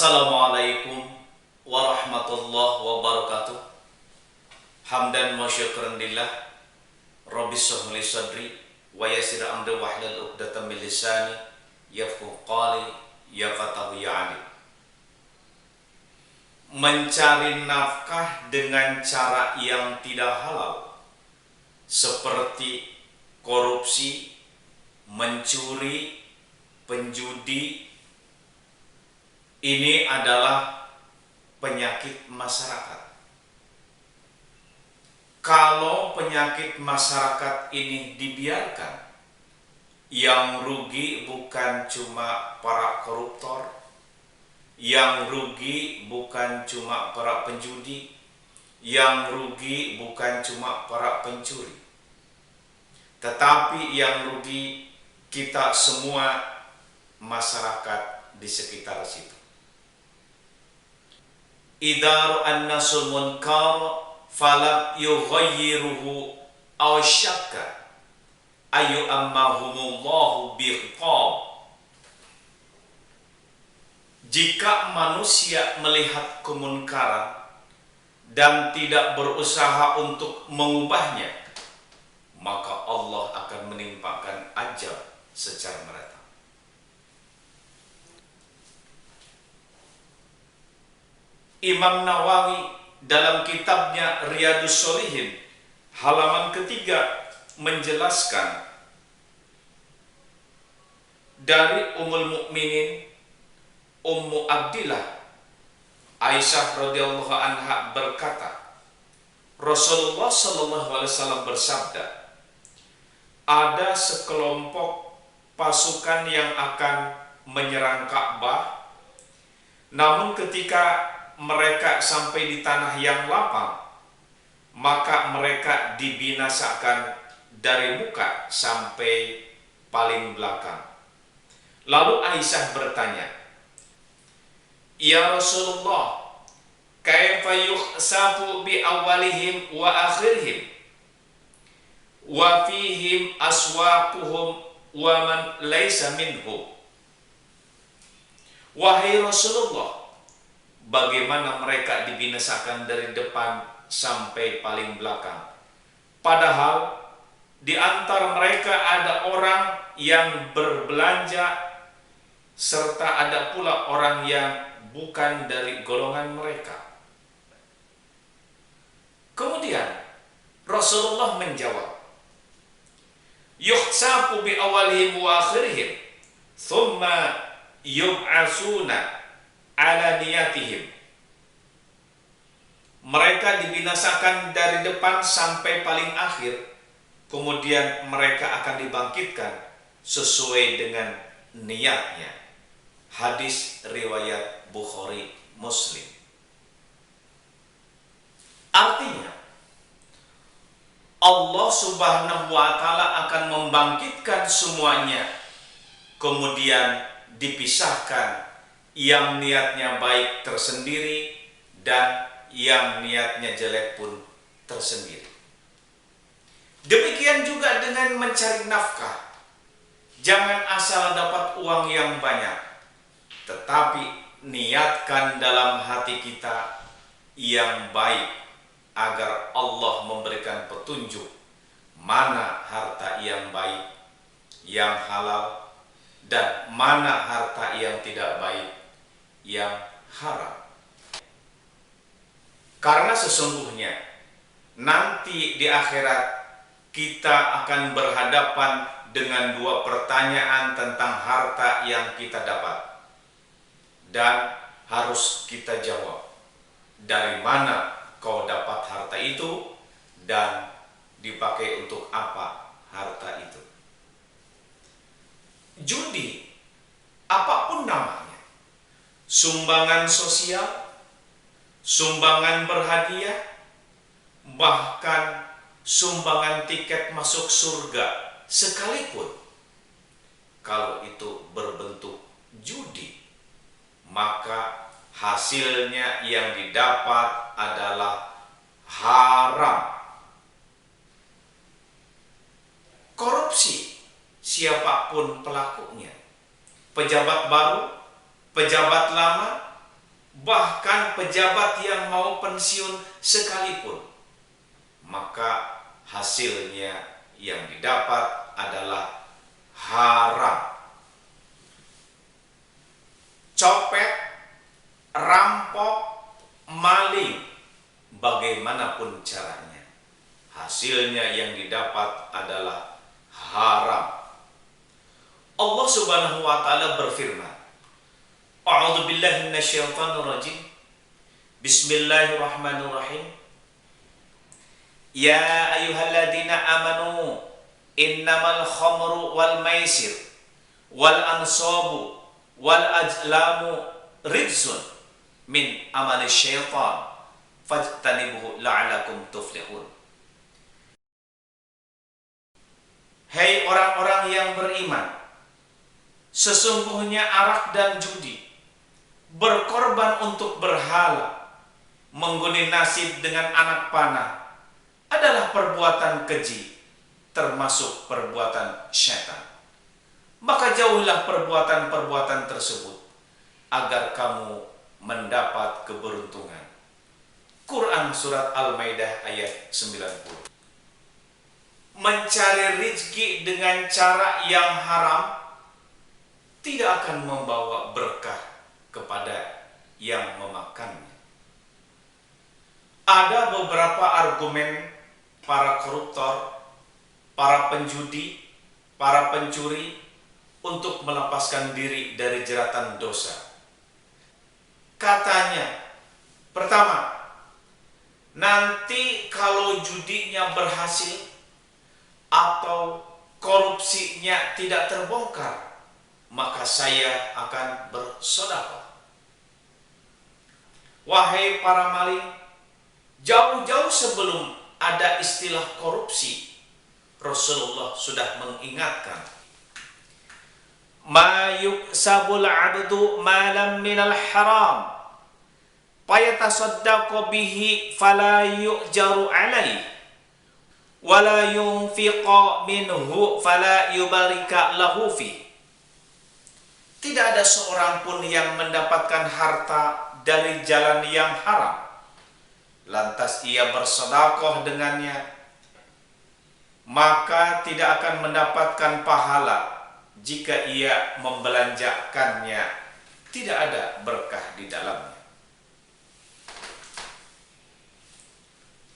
Assalamualaikum warahmatullahi wabarakatuh. Hamdan wa syukran lillah. Rabbi shrah li sadri wa yassir amri wahlul 'uqdatam min lisani yafqahu qawli yafqahu ya'ni. Mencari nafkah dengan cara yang tidak halal seperti korupsi, mencuri, penjudi, ini adalah penyakit masyarakat. Kalau penyakit masyarakat ini dibiarkan, yang rugi bukan cuma para koruptor, yang rugi bukan cuma para penjudi, yang rugi bukan cuma para pencuri, tetapi yang rugi kita semua, masyarakat di sekitar situ. Idza an-nasul munkar falam yughayyiruhu aw syakka ayu ammahumullahu biqab. Jika manusia melihat kemunkaran dan tidak berusaha untuk mengubahnya, maka Allah akan menimpakan ajab secara merata. Imam Nawawi dalam kitabnya Riyadhus Shalihin halaman ketiga menjelaskan dari Ummul Mukminin Ummu Abdillah Aisyah radhiyallahu anha berkata, Rasulullah sallallahu alaihi wasallam bersabda, ada sekelompok pasukan yang akan menyerang Ka'bah, namun ketika mereka sampai di tanah yang lapang, maka mereka dibinasakan dari muka sampai paling belakang. Lalu Aisyah bertanya, Ya Rasulullah, kaifa yukhsafu bi awalihim wa akhirihim wa fihim aswaquhum wa man laisa minhu. Wahai Rasulullah, bagaimana mereka dibinasakan dari depan sampai paling belakang, padahal di antara mereka ada orang yang berbelanja serta ada pula orang yang bukan dari golongan mereka. Kemudian Rasulullah menjawab, yukhsafu bi awalihim wa akhirihim thumma yub'asuna ala niyatihim. Mereka dibinasakan dari depan sampai paling akhir, kemudian mereka akan dibangkitkan sesuai dengan niatnya. Hadis riwayat Bukhari Muslim. Artinya, Allah Subhanahu wa ta'ala akan membangkitkan semuanya, kemudian dipisahkan yang niatnya baik tersendiri dan yang niatnya jelek pun tersendiri. Demikian juga dengan mencari nafkah. Jangan asal dapat uang yang banyak, tetapi niatkan dalam hati kita yang baik agar Allah memberikan petunjuk mana harta yang baik, yang halal, dan mana harta yang tidak baik, yang haram. Karena sesungguhnya nanti di akhirat kita akan berhadapan dengan dua pertanyaan tentang harta yang kita dapat, dan harus kita jawab, dari mana kau dapat harta itu dan dipakai untuk apa harta itu. Judi, apapun namanya, sumbangan sosial, sumbangan berhadiah, bahkan sumbangan tiket masuk surga sekalipun, kalau itu berbentuk judi, maka hasilnya yang didapat adalah haram. Korupsi, siapapun pelakunya, pejabat baru, pejabat lama, bahkan pejabat yang mau pensiun sekalipun, maka hasilnya yang didapat adalah haram. Copet, rampok, maling, bagaimanapun caranya, hasilnya yang didapat adalah haram. Allah Subhanahu wa taala berfirman, A'udzu billahi minasyaitonir rajim. Bismillahirrahmanirrahim. Ya ayyuhalladzina amanu innamal khamru wal maisir wal ansabu wal ajlamu rijsun min amali syaitan fajtanibuhu la'alakum tuflihun. Hai orang-orang yang beriman, sesungguhnya arak dan judi, berkorban untuk berhala, mengguni nasib dengan anak panah adalah perbuatan keji, termasuk perbuatan syaitan. Maka jauhilah perbuatan-perbuatan tersebut agar kamu mendapat keberuntungan. Quran Surat Al-Maidah ayat 90. Mencari rezeki dengan cara yang haram tidak akan membawa berkah kepada yang memakannya. Ada beberapa argumen para koruptor, para penjudi, para pencuri untuk melepaskan diri dari jeratan dosa. Katanya, pertama, nanti kalau judinya berhasil atau korupsinya tidak terbongkar, maka saya akan bersedekah. Wahai para maling, jauh-jauh sebelum ada istilah korupsi, Rasulullah sudah mengingatkan, ma yuksabul abdu malam minal haram fayatasaddaqu bihi fala yu'jaru alaihi wala yunfiqa minhu fala yubarika lahu fi. Tidak ada seorang pun yang mendapatkan harta dari jalan yang haram, lantas ia bersedekah dengannya, maka tidak akan mendapatkan pahala jika ia membelanjakannya. Tidak ada berkah di dalamnya.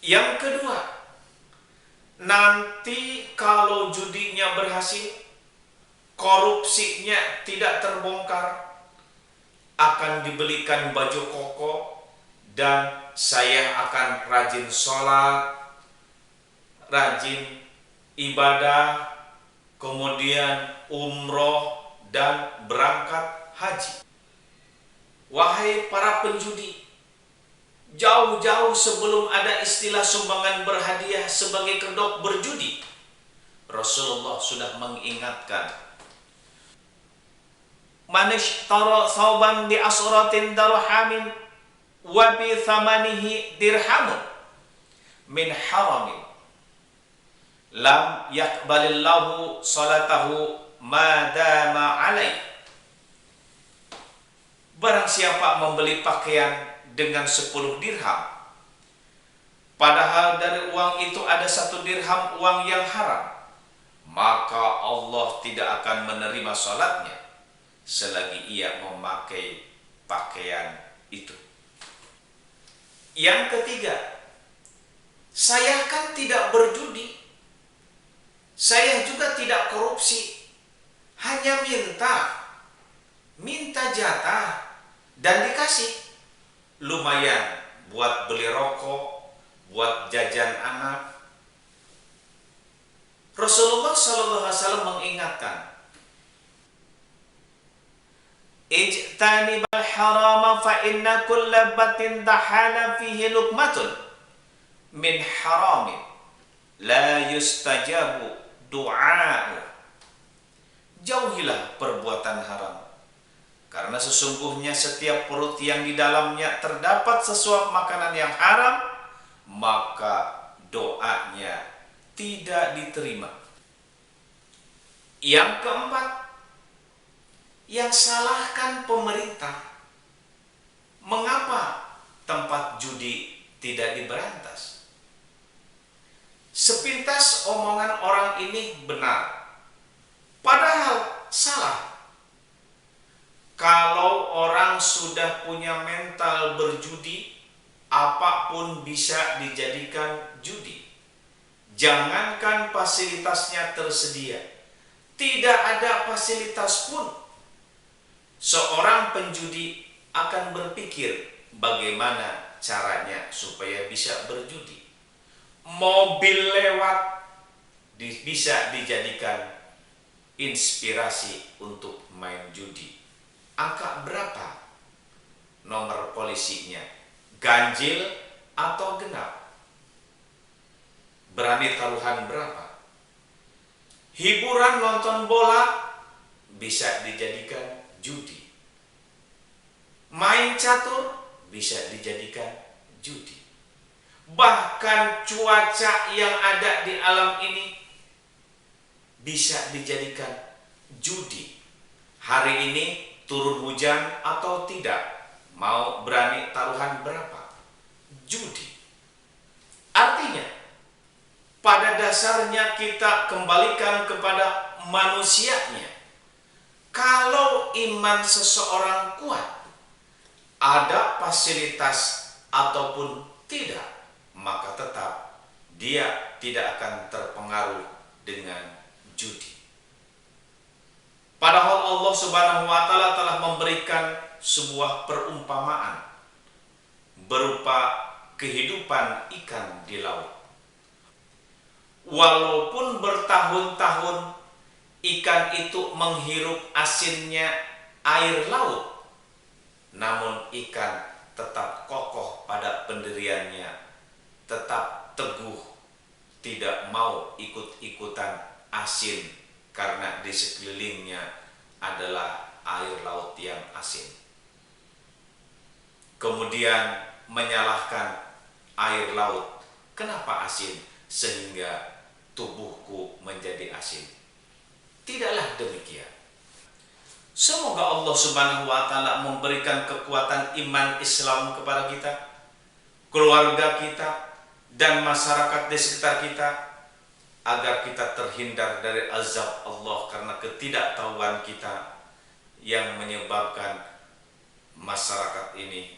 Yang kedua, nanti kalau judinya berhasil, korupsinya tidak terbongkar, akan dibelikan baju koko dan saya akan rajin sholat, rajin ibadah, kemudian umroh dan berangkat haji. Wahai para penjudi, jauh-jauh sebelum ada istilah sumbangan berhadiah sebagai kedok berjudi, Rasulullah sudah mengingatkan, man ishtara thawban bi asratin darhamin wa bi thamanihi dirhamun min haramin lam yakbalillahu salatahu ma dama alaih. Barang siapa membeli pakaian dengan 10 dirham, padahal dari uang itu ada 1 dirham uang yang haram, maka Allah tidak akan menerima salatnya selagi ia memakai pakaian itu. Yang ketiga, saya kan tidak berjudi, saya juga tidak korupsi, hanya minta jatah dan dikasih. Lumayan buat beli rokok, buat jajan anak. Rasulullah SAW mengingatkan, ijtanibal harama fa inna kulla batin dahala fihi lukmatun min haramin la yustajabu du'a'u. Jauhilah perbuatan haram, karena sesungguhnya setiap perut yang di dalamnya terdapat sesuap makanan yang haram, maka doanya tidak diterima. Yang keempat, yang salahkan pemerintah, Mengapa tempat judi tidak diberantas? Sepintas omongan orang ini benar, padahal salah. Kalau orang sudah punya mental berjudi, apapun bisa dijadikan judi. Jangankan fasilitasnya tersedia, tidak ada fasilitas pun, seorang penjudi akan berpikir bagaimana caranya supaya bisa berjudi. Mobil lewat bisa dijadikan inspirasi untuk main judi. Angka berapa nomor polisinya? Ganjil atau genap? Berani taruhan berapa? Hiburan nonton bola bisa dijadikan judi. Main catur bisa dijadikan judi. Bahkan cuaca yang ada di alam ini bisa dijadikan judi. Hari ini turun hujan atau tidak? Mau berani taruhan berapa? Judi. Artinya, pada dasarnya kita kembalikan kepada manusianya. Kalau iman seseorang kuat, ada fasilitas ataupun tidak, maka tetap dia tidak akan terpengaruh dengan judi. Padahal Allah Subhanahu wa Ta'ala telah memberikan sebuah perumpamaan berupa kehidupan ikan di laut. Walaupun bertahun-tahun ikan itu menghirup asinnya air laut, namun ikan tetap kokoh pada pendiriannya, tetap teguh, tidak mau ikut-ikutan asin karena di sekelilingnya adalah air laut yang asin. Kemudian menyalahkan air laut, kenapa asin sehingga tubuhku menjadi asin? Tidaklah demikian. Semoga Allah Subhanahu wa Ta'ala memberikan kekuatan iman Islam kepada kita, keluarga kita, dan masyarakat di sekitar kita, agar kita terhindar dari azab Allah karena ketidaktahuan kita yang menyebabkan masyarakat ini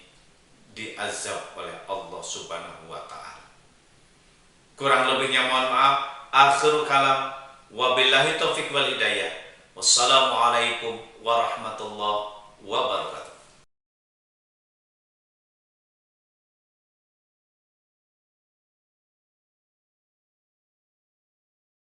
diazab oleh Allah Subhanahu wa Ta'ala. Kurang lebihnya mohon maaf. Akhirul kalam, wabillahi taufiq wal hidayah. Wassalamualaikum warahmatullahi wabarakatuh.